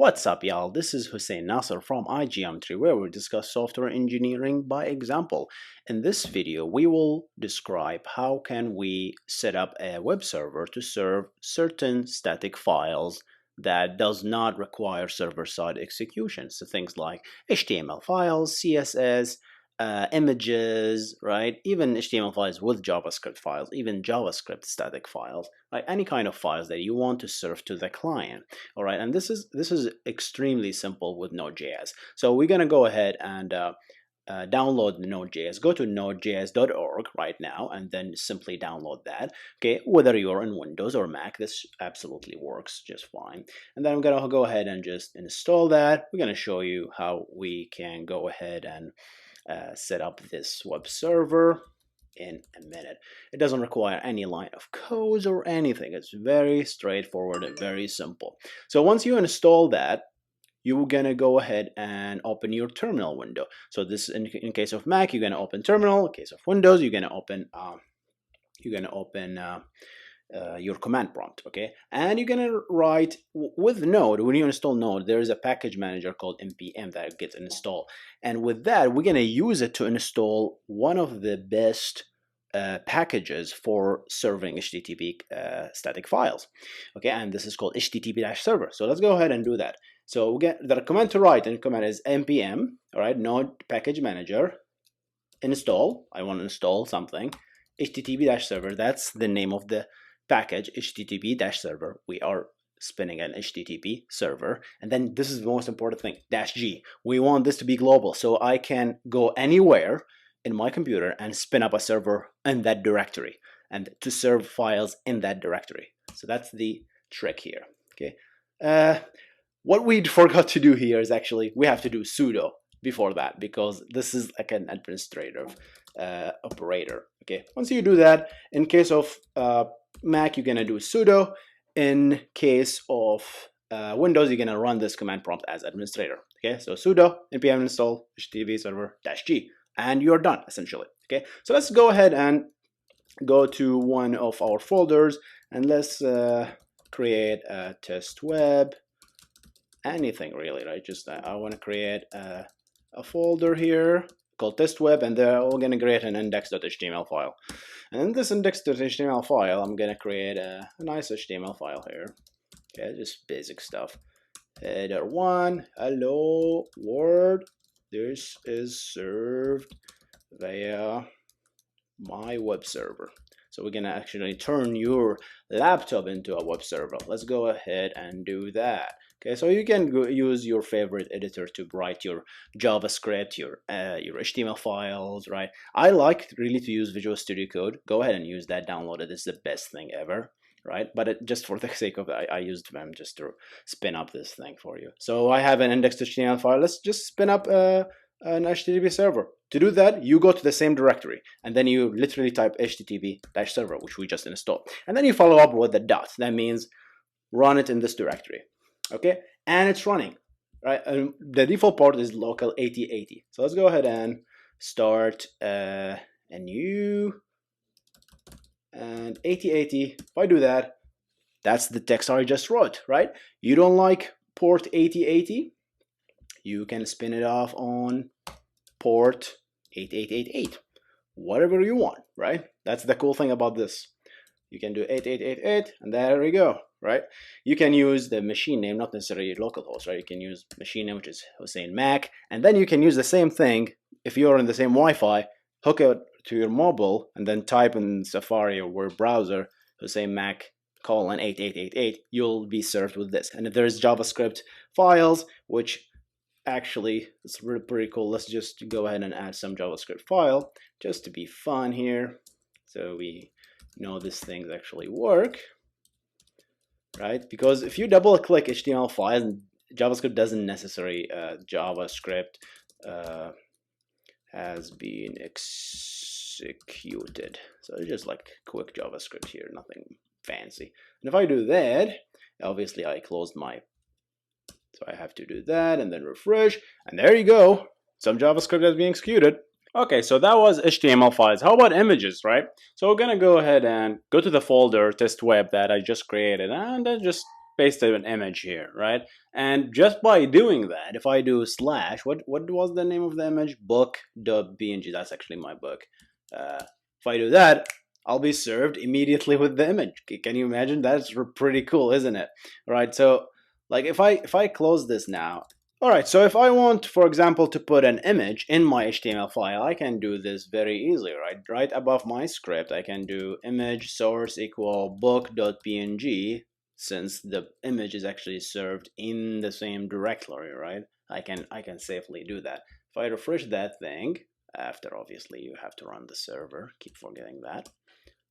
What's up, y'all? This is Hussein Nasser from iGeometry, where we discuss software engineering by example. In this video, we will describe how can we set up a web server to serve certain static files that does not require server-side execution. So things like HTML files, CSS, images, right? Even HTML files with JavaScript files, even JavaScript static files, right? Any kind of files that you want to serve to the client. All right, and this is extremely simple with Node.js. So we're gonna go ahead and download Node.js. Go to nodejs.org right now and then simply download that. Okay, whether you're in Windows or Mac, this absolutely works just fine. And then I'm gonna go ahead and just install that. We're gonna show you how we can go ahead and set up this web server in a minute. It doesn't require any line of code or anything. It's very straightforward and very simple. So once you install that, you're gonna go ahead and open your terminal window. So this, in case of Mac, you're gonna open terminal. In case of Windows, you're gonna open your command prompt, okay? And you're gonna write with Node. When you install Node, there is a package manager called npm that gets installed, and with that, we're gonna use it to install one of the best packages for serving HTTP static files, okay? And this is called http-server. So let's go ahead and do that. So we get the command to write, and command is npm, all right, Node package manager install. I want to install something. http-server, that's the name of the package, http-server. We are spinning an HTTP server, and then this is the most important thing, -g. We want this to be global, so I can go anywhere in my computer and spin up a server in that directory and to serve files in that directory. So that's the trick here, okay? What we forgot to do here is actually we have to do sudo before that, because this is like an administrative operator, okay? Once you do that, in case of Mac, you're gonna do sudo. In case of Windows, you're gonna run this command prompt as administrator, okay? So sudo npm install http server -g, and you're done essentially, okay? So let's go ahead and go to one of our folders, and let's create a test web, anything really, right? Just I want to create a folder here called test web, and there we're going to create an index.html file. And in this index.html file, I'm going to create a nice HTML file here. Okay, just basic stuff. Header 1, hello world, this is served via my web server. So we're going to actually turn your laptop into a web server. Let's go ahead and do that. Okay, so you can use your favorite editor to write your JavaScript, your HTML files, right? I like really to use Visual Studio Code. Go ahead and use that, download it. It's the best thing ever, right? But just for the sake of it, I used them just to spin up this thing for you. So I have an index.html file. Let's just spin up an HTTP server. To do that, you go to the same directory, and then you literally type http-server, which we just installed. And then you follow up with the dot. That means run it in this directory. Okay, and it's running, right? And the default port is local 8080. So let's go ahead and start a new, and 8080. If I do that, that's the text I just wrote, right? You don't like port 8080? You can spin it off on port 8888, whatever you want, right? That's the cool thing about this. You can do 8888, and there we go, right? You can use the machine name, not necessarily localhost, right? You can use machine name, which is Hussein Mac, and then you can use the same thing if you're in the same Wi-Fi, hook it to your mobile, and then type in Safari or web browser Hussein Mac :8888. You'll be served with this. And if there's JavaScript files, which actually it's pretty cool, let's just go ahead and add some JavaScript file just to be fun here, so we know these things actually work, right? Because if you double click HTML files, JavaScript doesn't necessarily JavaScript has been executed. So it's just like quick JavaScript here, nothing fancy. And if I do that, obviously I closed my, so I have to do that and then refresh, and there you go, some JavaScript has been executed. Okay, so that was HTML files. How about images, right? So we're gonna go ahead and go to the folder test web that I just created, and then just pasted an image here, right? And just by doing that, if I do slash, what was the name of the image? Book.png. That's actually my book. If I do that, I'll be served immediately with the image. Can you imagine? That's pretty cool, isn't it? Right. So like if I close this now. All right, so if I want, for example, to put an image in my HTML file, I can do this very easily, right? Right above my script, I can do image source equal book.png, since the image is actually served in the same directory, right? I can safely do that. If I refresh that thing, after obviously you have to run the server, keep forgetting that,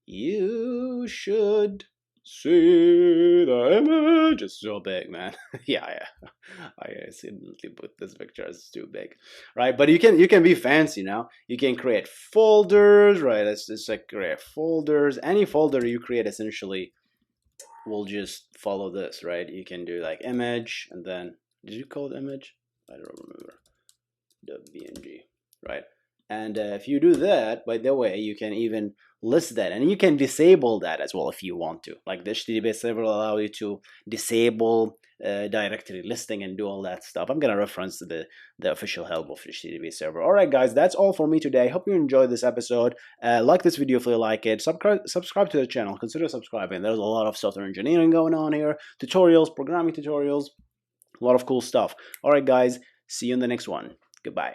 you should see the image. It's so big, man. Yeah. I accidentally put this picture as too big, right? But you can be fancy now. You can create folders, right? It's like create folders. Any folder you create essentially will just follow this, right? You can do like image, and then did you call it image? I don't remember. .bng, right? And if you do that, by the way, you can even list that, and you can disable that as well if you want to. Like the HTTP server will allow you to disable directory listing and do all that stuff. I'm gonna reference the official help of HTTP server. All right, guys, that's all for me today. Hope you enjoyed this episode. Like this video if you like it. Subscribe to the channel. Consider subscribing. There's a lot of software engineering going on here. Tutorials, programming tutorials, a lot of cool stuff. All right, guys. See you in the next one. Goodbye.